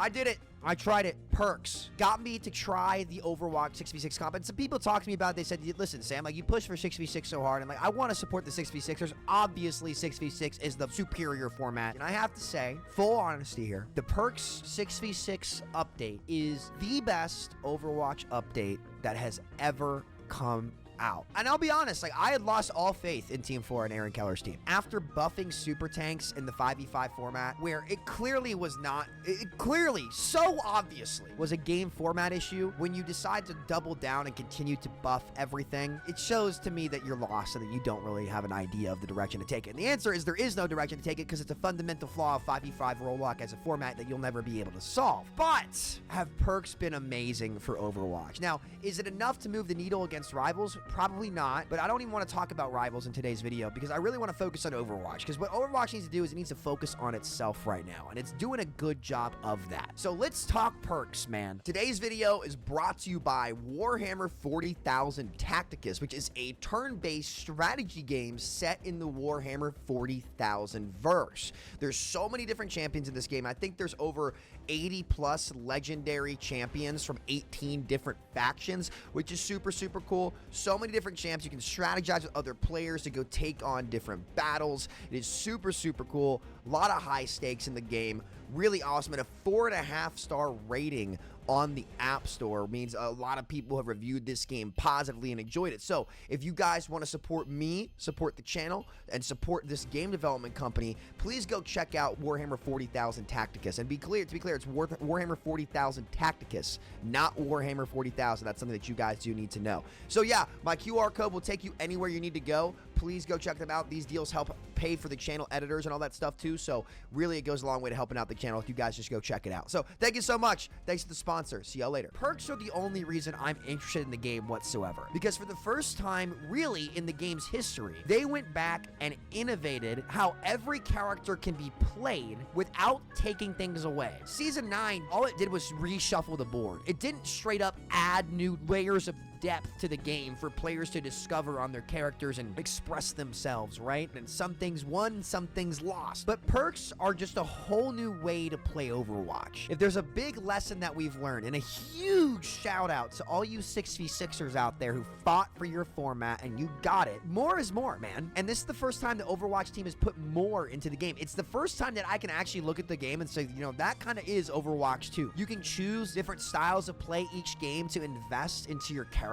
I did it. I tried it. Perks got me to try the Overwatch 6v6 comp. And some people talked to me about it. They said, listen, Sam, like, you push for 6v6 so hard. And like, I want to support the 6v6ers. Obviously, 6v6 is the superior format. And I have to say, full honesty here, the Perks 6v6 update is the best Overwatch update that has ever come out. And I'll be honest, like, I had lost all faith in Team 4 and Aaron Keller's team. After buffing super tanks in the 5v5 format, where it clearly was not, it clearly, so obviously, was a game format issue, when you decide to double down and continue to buff everything, it shows to me that you're lost and that you don't really have an idea of the direction to take it. And the answer is there is no direction to take it because it's a fundamental flaw of 5v5 roll-lock as a format that you'll never be able to solve. But have perks been amazing for Overwatch? Now, is it enough to move the needle against rivals? Probably not, but I don't even want to talk about rivals in today's video because I really want to focus on Overwatch, because what Overwatch needs to do is it needs to focus on itself right now, and it's doing a good job of that. So let's talk perks, man. Today's video is brought to you by Warhammer 40,000 Tacticus, which is a turn-based strategy game set in the Warhammer 40,000 verse. There's so many different champions in this game. I think there's over 80 plus legendary champions from 18 different factions, which is super, super cool. So many different champs. You can strategize with other players to go take on different battles. It is super, super cool. A lot of high stakes in the game. Really awesome. And a 4.5-star rating on the App Store means a lot of people have reviewed this game positively and enjoyed it. So if you guys want to support me, support the channel, and support this game development company, please go check out Warhammer 40,000 Tacticus. And to be clear, it's Warhammer 40,000 Tacticus, not Warhammer 40,000. That's something that you guys do need to know. So yeah, my QR code will take you anywhere you need to go. Please go check them out. These deals help pay for the channel editors and all that stuff too. So really, it goes a long way to helping out the channel if you guys just go check it out. So thank you so much. Thanks to the sponsor. See y'all later. Perks are the only reason I'm interested in the game whatsoever, because for the first time really in the game's history, they went back and innovated how every character can be played without taking things away. Season 9, all it did was reshuffle the board. It didn't straight up add new layers of depth to the game for players to discover on their characters and express themselves, right? And some things won, some things lost. But perks are just a whole new way to play Overwatch. If there's a big lesson that we've learned, and a huge shout out to all you 6v6ers out there who fought for your format and you got it, more is more, man. And this is the first time the Overwatch team has put more into the game. It's the first time that I can actually look at the game and say, you know, that kind of is Overwatch 2. You can choose different styles of play each game to invest into your character.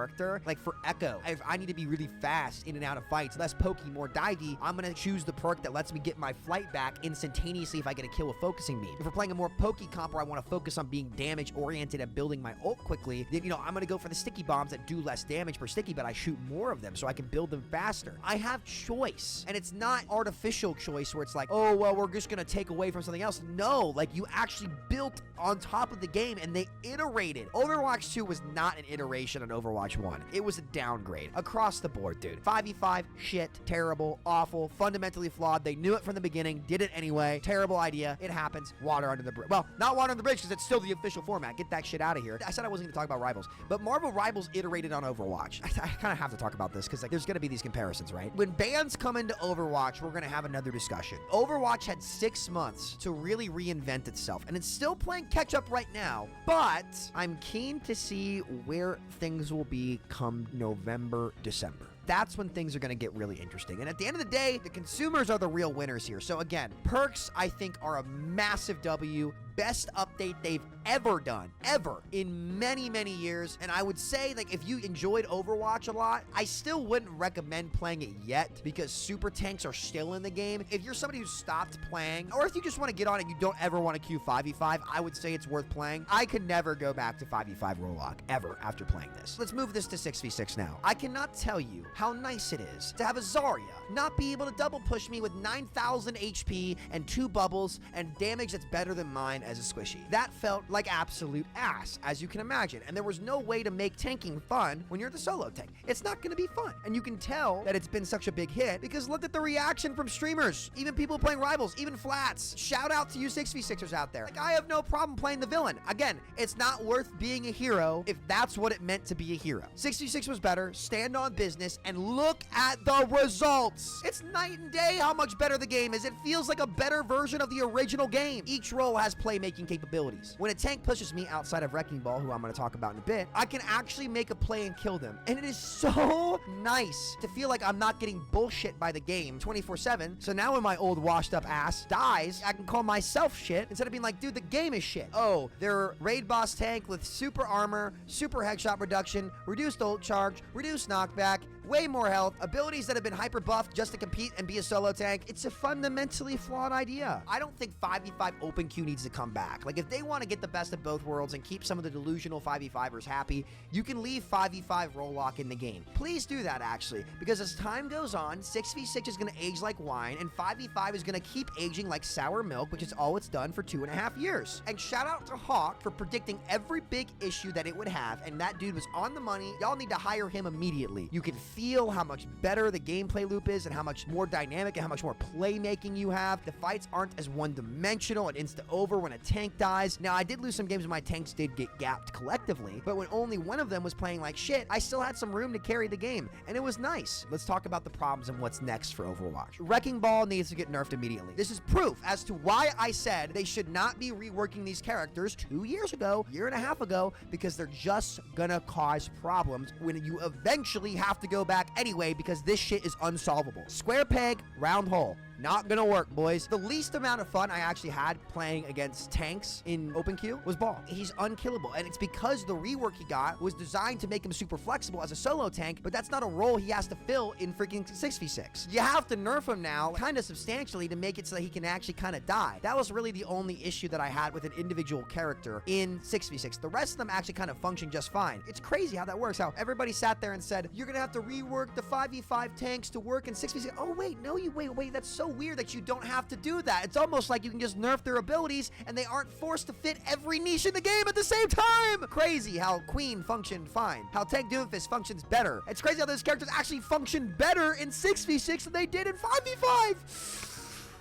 Like for Echo, if I need to be really fast in and out of fights, less pokey, more divey, I'm gonna choose the perk that lets me get my flight back instantaneously if I get a kill with focusing beam. If we're playing a more pokey comp where I want to focus on being damage oriented and building my ult quickly, then, you know, I'm gonna go for the sticky bombs that do less damage per sticky, but I shoot more of them so I can build them faster. I have choice, and it's not artificial choice where it's like, oh, well, we're just gonna take away from something else. No, like, you actually built on top of the game and they iterated. Overwatch 2 was not an iteration on Overwatch 1. It was a downgrade across the board, dude. 5v5, shit, terrible, awful, fundamentally flawed. They knew it from the beginning, did it anyway. Terrible idea. It happens. Water under the bridge. Well, not water under the bridge because it's still the official format. Get that shit out of here. I said I wasn't going to talk about Rivals, but Marvelrivals iterated on Overwatch. I kind of have to talk about this because, like, there's going to be these comparisons, right? When bans come into Overwatch, we're going to have another discussion. Overwatch had 6 months to really reinvent itself, and it's still playing catch up right now, but I'm keen to see where things will be come November, December. That's when things are going to get really interesting. And at the end of the day, the consumers are the real winners here. So again, perks, I think, are a massive W. Best update they've ever done, ever, in many, many years. And I would say, like, if you enjoyed Overwatch a lot, I still wouldn't recommend playing it yet because super tanks are still in the game. If you're somebody who stopped playing, or if you just want to get on it and you don't ever want to queue 5v5, I would say it's worth playing. I could never go back to 5v5 roll-lock, ever, after playing this. Let's move this to 6v6 now. I cannot tell you how nice it is to have a Zarya not be able to double push me with 9,000 HP and 2 bubbles and damage that's better than mine as a squishy. That felt like absolute ass, as you can imagine, and there was no way to make tanking fun when you're the solo tank. It's not going to be fun, and you can tell that it's been such a big hit because look at the reaction from streamers, even people playing Rivals, even flats. Shout out to you 6v6ers out there. Like, I have no problem playing the villain. Again, it's not worth being a hero if that's what it meant to be a hero. 6v6 was better, stand on business, and look at the results. It's night and day how much better the game is. It feels like a better version of the original game. Each role has played playmaking capabilities. When a tank pushes me outside of Wrecking Ball, who I'm going to talk about in a bit, I can actually make a play and kill them. And it is so nice to feel like I'm not getting bullshit by the game 24/7. So now when my old washed up ass dies, I can call myself shit instead of being like, dude, the game is shit. Oh, they're raid boss tank with super armor, super headshot reduction, reduced ult charge, reduced knockback, way more health, abilities that have been hyper buffed just to compete and be a solo tank. It's a fundamentally flawed idea. I don't think 5v5 open queue needs to come back. Like, if they want to get the best of both worlds and keep some of the delusional 5v5ers happy, you can leave 5v5 role lock in the game. Please do that, actually, because as time goes on, 6v6 is going to age like wine, and 5v5 is going to keep aging like sour milk, which is all it's done for 2.5 years. And shout out to Hawk for predicting every big issue that it would have, and that dude was on the money. Y'all need to hire him immediately. You can feel how much better the gameplay loop is and how much more dynamic and how much more playmaking you have. The fights aren't as one-dimensional and insta-over when a tank dies. Now, I did lose some games when my tanks did get gapped collectively, but when only one of them was playing like shit, I still had some room to carry the game, and it was nice. Let's talk about the problems and what's next for Overwatch. Wrecking Ball needs to get nerfed immediately. This is proof as to why I said they should not be reworking these characters 2 years ago, year and a half ago, because they're just gonna cause problems when you eventually have to go back anyway, because this shit is unsolvable. Square peg, round hole. Not gonna work, boys. The least amount of fun I actually had playing against tanks in open queue was Ball. He's unkillable, and it's because the rework he got was designed to make him super flexible as a solo tank, but that's not a role he has to fill in freaking 6v6. You have to nerf him now kind of substantially to make it so that he can actually kind of die. That was really the only issue that I had with an individual character in 6v6. The rest of them actually kind of function just fine. It's crazy how that works, how everybody sat there and said, you're gonna have to rework the 5v5 tanks to work in 6v6. Oh, wait, no, wait, that's so weird that you don't have to do that. It's almost like you can just nerf their abilities and they aren't forced to fit every niche in the game at the same time. Crazy how Queen functioned fine, how Tank Doomfist functions better. It's crazy how those characters actually function better in 6v6 than they did in 5v5.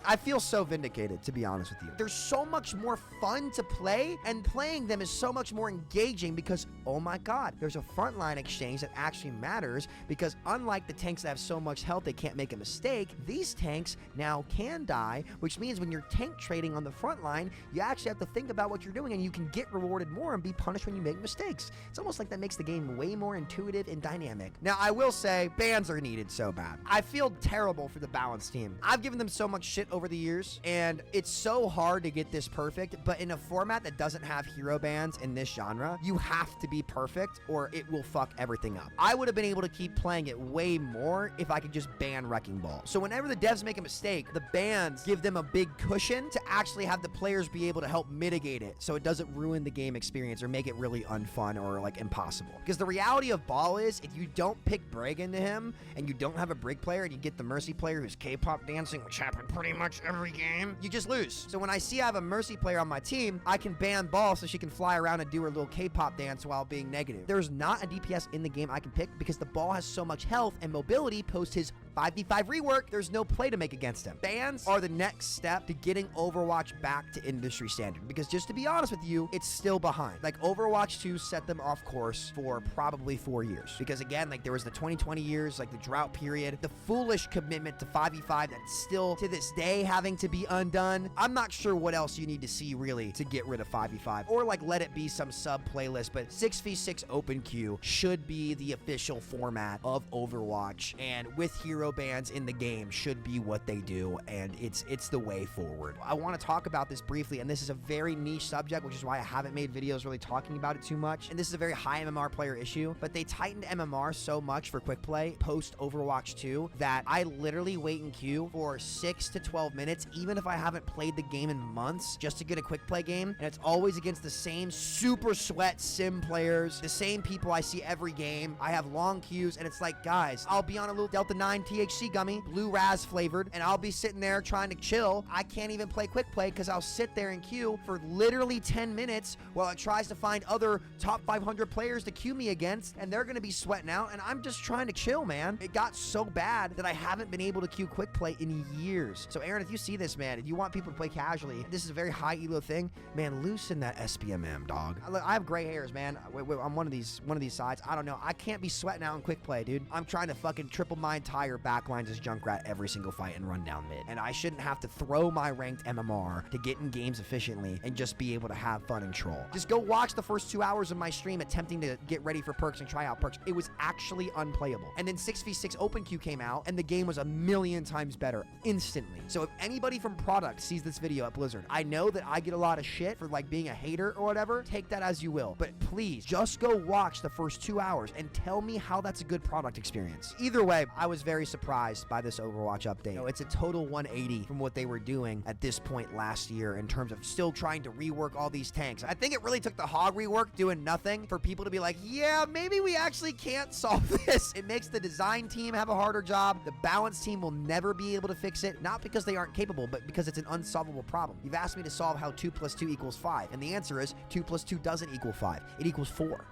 I feel so vindicated, to be honest with you. They're so much more fun to play, and playing them is so much more engaging because, oh my god, there's a frontline exchange that actually matters, because unlike the tanks that have so much health they can't make a mistake, these tanks now can die, which means when you're tank trading on the front line, you actually have to think about what you're doing, and you can get rewarded more and be punished when you make mistakes. It's almost like that makes the game way more intuitive and dynamic. Now, I will say, bans are needed so bad. I feel terrible for the balance team. I've given them so much shit over the years, and it's so hard to get this perfect, but in a format that doesn't have hero bans in this genre, you have to be perfect or it will fuck everything up. I would have been able to keep playing it way more if I could just ban Wrecking Ball. So whenever the devs make a mistake, the bans give them a big cushion to actually have the players be able to help mitigate it so it doesn't ruin the game experience or make it really unfun or like impossible. Because the reality of Ball is, if you don't pick Brig into him and you don't have a Brig player and you get the Mercy player who's K-pop dancing, which happened pretty much every game, you just lose. So when I see I have a Mercy player on my team, I can ban Ball so she can fly around and do her little K-pop dance while being negative. There's not a DPS in the game I can pick because the Ball has so much health and mobility post his 5v5 rework. There's no play to make against him. Bans are the next step to getting Overwatch back to industry standard, because just to be honest with you, it's still behind. Like, Overwatch 2 set them off course for probably 4 years, because again, like, there was the 2020 years, like the drought period, the foolish commitment to 5v5 that's still to this day having to be undone. I'm not sure what else you need to see really to get rid of 5v5, or like let it be some sub playlist, but 6v6 open queue should be the official format of Overwatch, and with hero bans in the game should be what they do, and it's the way forward. I want to talk about this briefly, and this is a very niche subject, which is why I haven't made videos really talking about it too much, and this is a very high MMR player issue, but they tightened MMR so much for quick play post Overwatch 2 that I literally wait in queue for 6 to 12 minutes, even if I haven't played the game in months, just to get a quick play game, and it's always against the same super sweat sim players, the same people I see every game. I have long queues, and it's like, guys, I'll be on a little Delta 9 THC gummy, blue raz flavored, and I'll be sitting there trying to chill. I can't even play quick play because I'll sit there in queue for literally 10 minutes while it tries to find other top 500 players to queue me against, and they're gonna be sweating out, and I'm just trying to chill, man. It got so bad that I haven't been able to queue quick play in years. So Aaron, if you see this, man, if you want people to play casually, this is a very high elo thing, man, loosen that SPMM, dog. I have gray hairs, man. I'm one of these sides. I don't know. I can't be sweating out in quick play, dude. I'm trying to fucking triple my entire backlines as Junkrat every single fight and run down mid. And I shouldn't have to throw my ranked MMR to get in games efficiently and just be able to have fun and troll. Just go watch the first 2 hours of my stream attempting to get ready for perks and try out perks. It was actually unplayable. And then 6v6 Open Queue came out and the game was a million times better instantly. So if anybody from product sees this video at Blizzard, I know that I get a lot of shit for like being a hater or whatever. Take that as you will. But please just go watch the first 2 hours and tell me how that's a good product experience. Either way, I was very surprised by this Overwatch update. You know, it's a total 180 from what they were doing at this point last year in terms of still trying to rework all these tanks. I think it really took the hog rework doing nothing for people to be like, yeah, maybe we actually can't solve this. It makes the design team have a harder job. The balance team will never be able to fix it, not because they aren't capable, but because it's an unsolvable problem. You've asked me to solve how 2 + 2 = 5, and the answer is 2 + 2 doesn't equal 5. It equals 4.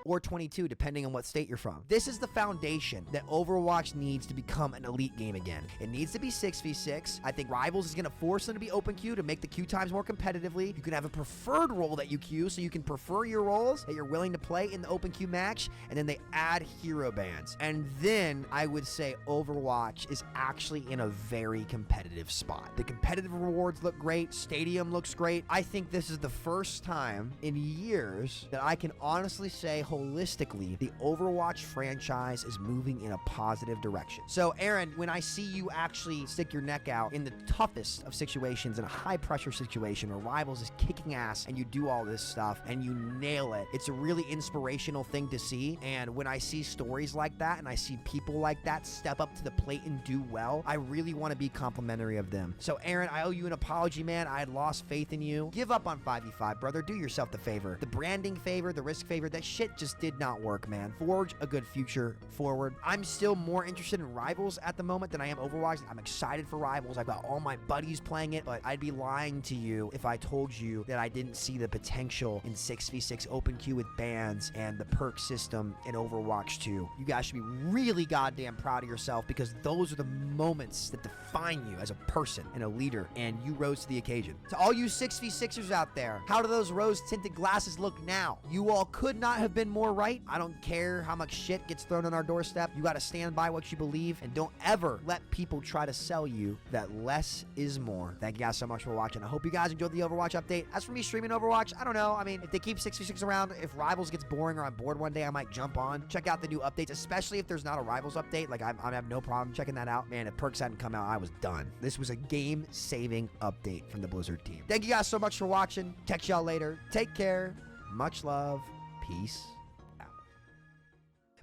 Or 22, depending on what state you're from. This is the foundation that Overwatch needs to become an elite game again. It needs to be 6v6. I think Rivals is going to force them to be open queue to make the queue times more competitively. You can have a preferred role that you queue, so you can prefer your roles that you're willing to play in the open queue match, and then they add hero bans. And then I would say Overwatch is actually in a very competitive spot. The competitive rewards look great. Stadium looks great. I think this is the first time in years that I can honestly say holistically, the Overwatch franchise is moving in a positive direction. So, Aaron, when I see you actually stick your neck out in the toughest of situations, in a high-pressure situation where Rivals is kicking ass and you do all this stuff and you nail it, it's a really inspirational thing to see. And when I see stories like that and I see people like that step up to the plate and do well, I really want to be complimentary of them. So, Aaron, I owe you an apology, man. I had lost faith in you. Give up on 5v5, brother. Do yourself the favor. The branding favor, the risk favor, that shit just did not work, man. Forge a good future forward. I'm still more interested in Rivals at the moment than I am Overwatch. I'm excited for Rivals. I've got all my buddies playing it, but I'd be lying to you if I told you that I didn't see the potential in 6v6 open queue with bans and the perk system in Overwatch 2. You guys should be really goddamn proud of yourself, because those are the moments that define you as a person and a leader, and you rose to the occasion. To all you 6v6ers out there, how do those rose-tinted glasses look now? You all could not have been more right. I don't care how much shit gets thrown on our doorstep. You got to stand by what you believe, and don't ever let people try to sell you that less is more. Thank you guys so much for watching. I hope you guys enjoyed the Overwatch update. As for me streaming Overwatch, I don't know. I mean, if they keep 6v6 around, if Rivals gets boring or I'm bored one day, I might jump on, check out the new updates, especially if there's not a Rivals update. Like, I have no problem checking that out. Man, if perks hadn't come out, I was done. This was a game-saving update from the Blizzard team. Thank you guys so much for watching. Catch y'all later. Take care. Much love. Peace.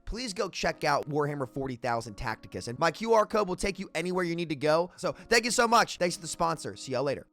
Please go check out Warhammer 40,000 Tacticus, and my QR code will take you anywhere you need to go. So thank you so much. Thanks to the sponsor. See y'all later.